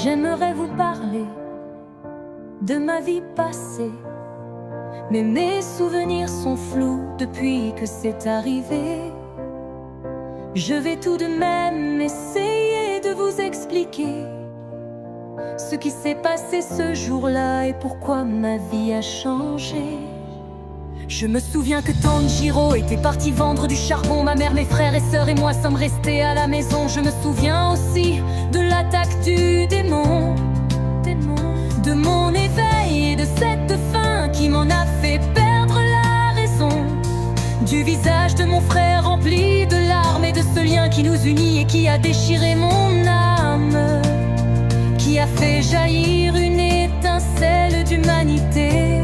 J'aimerais vous parler de ma vie passée, mais mes souvenirs sont flous depuis que c'est arrivé. Je vais tout de même essayer de vous expliquer ce qui s'est passé ce jour-là et pourquoi ma vie a changé. Je me souviens que Tanjiro était parti vendre du charbon. Ma mère, mes frères et sœurs et moi sommes restés à la maison. Je me souviens aussi de l'attaque du démon, de mon éveil et de cette faim qui m'en a fait perdre la raison, du visage de mon frère rempli de larmes et de ce lien qui nous unit et qui a déchiré mon âme, qui a fait jaillir une étincelle d'humanité.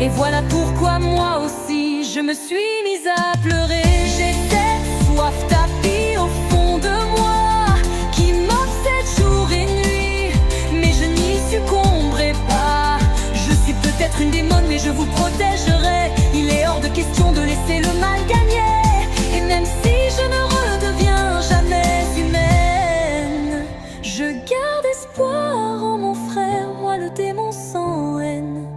Et voilà pourquoi moi aussi je me suis mise à pleurer. J'ai cette soif tapie au fond de moi qui m'obsède jour et nuit, mais je n'y succomberai pas. Je suis peut-être une démone, mais je vous protégerai. Il est hors de question de laisser le mal gagner. Et même si je ne redeviens jamais humaine, je garde espoir en mon frère, moi le démon sans haine.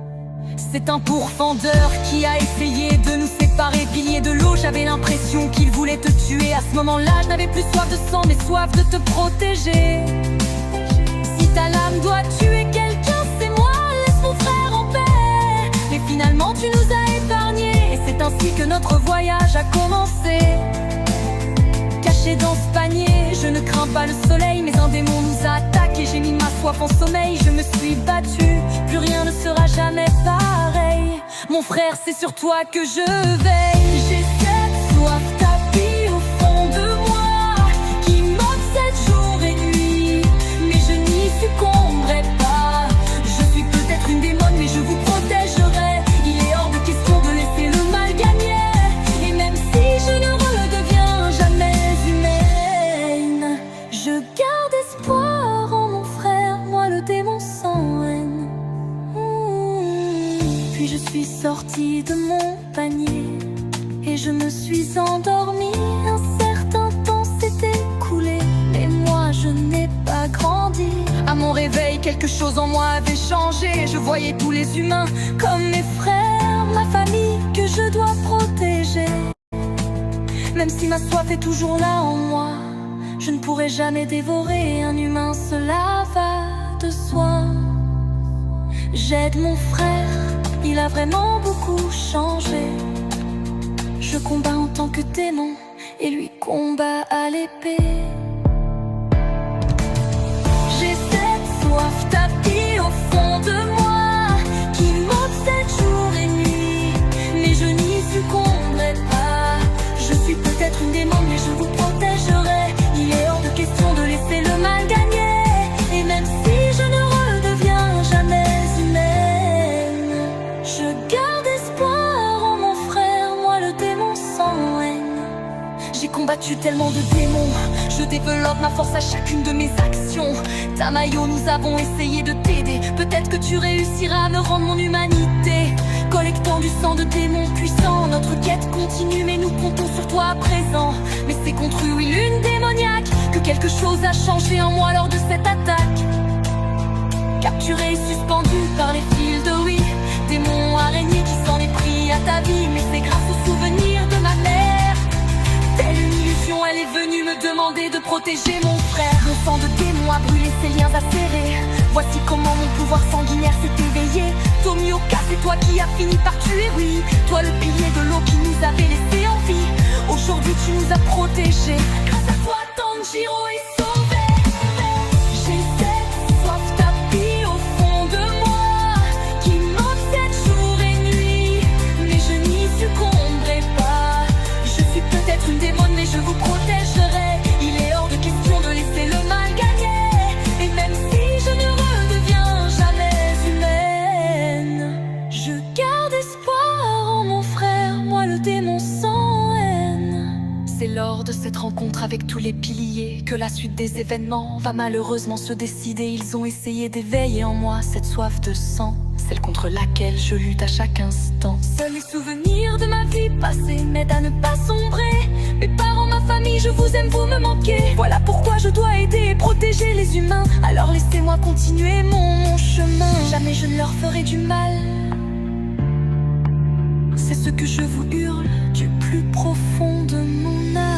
C'est un pourfendeur qui a essayé de nous séparer, pilier de l'eau. J'avais l'impression qu'il voulait te tuer. À ce moment-là, je n'avais plus soif de sang, mais soif de te protéger. Si ta lame doit tuer quelqu'un, c'est moi, laisse mon frère en paix. Mais finalement, tu nous as épargnés, et c'est ainsi que notre voyage a commencé. Caché dans ce panier, je ne crains pas le soleil, mais un démon nous a attaqués. J'ai mis ma soif en sommeil, je me suis battue. Plus rien ne sera jamais pareil. Mon frère, c'est sur toi que je veille. J'ai cette soif tapie au fond de moi qui m'obsède jour et nuit, mais je n'y succomberai pas. Je suis peut-être une démone, mais je vous protégerai. Il est hors de question de laisser le mal gagner. Et même si je ne redeviens jamais humaine, je garde espoir en mon frère, moi le démon sans haine. Puis je suis sortie de mon panier et je me suis endormie. Un certain temps s'est écoulé, mais moi je n'ai pas grandi. À mon réveil, quelque chose en moi avait changé. Je voyais tous les humains comme mes frères, ma famille que je dois protéger. Même si ma soif est toujours là en moi, je ne pourrai jamais dévorer un humain, cela va de soi. J'aide mon frère, il a vraiment beaucoup changé. Je combats en tant que démon et lui combat à l'épée. J'ai cette soif tapie au fond de moi qui m'obsède jour et nuit, mais je n'y succomberai pas. Je suis peut-être une démon, mais je vous protégerai. Il est hors de question de laisser le mal gagner. Et même si je ne redeviens jamais humaine, je garde espoir en mon frère, moi le démon sans haine. J'ai combattu tellement de démons, je développe ma force à chacune de mes actions. Tamayo, nous avons essayé de t'aider. Peut-être que tu réussiras à me rendre mon humanité. Collectant du sang de démons puissants, notre quête continue, mais nous comptons sur toi à présent. Mais c'est contre une lune démoniaque que quelque chose a changé en moi lors de cette attaque. Capturé et suspendu par les fils de oui, démon araignée qui s'en est pris à ta vie. Mais c'est grâce aux souvenirs de ma mère. Telle une illusion, elle est venue me demander de protéger mon frère. Mon sang de démon a brûlé ses liens acérés. Voici comment mon pouvoir sanguinaire s'est éveillé. Tomioka, c'est toi qui as fini par tuer, oui. Toi le pilier de l'eau qui nous avait laissé en vie. Aujourd'hui tu nous as protégés. Grâce à toi Tanjiro est sauvé. J'ai cette soif tapie au fond de moi qui m'obsède jour et nuit, mais je n'y succomberai pas. Je suis peut-être une démone, mais je vous protégerai. Il est hors de question de laisser le mal gagner. Et même si je ne redeviens jamais humaine, je garde espoir en mon frère, moi le démon sans haine. C'est lors de cette rencontre avec tous les piliers que la suite des événements va malheureusement se décider. Ils ont essayé d'éveiller en moi cette soif de sang, celle contre laquelle je lutte à chaque instant. Seuls les souvenirs de ma vie passée m'aident à ne pas sombrer. Mes parents, ma famille, je vous aime, vous me manquez. Voilà pourquoi je dois aider et protéger les humains. Alors Alors laissez-moi continuer mon chemin. Jamais je ne leur ferai du mal. C'est ce que je vous hurle du plus profond de mon âme.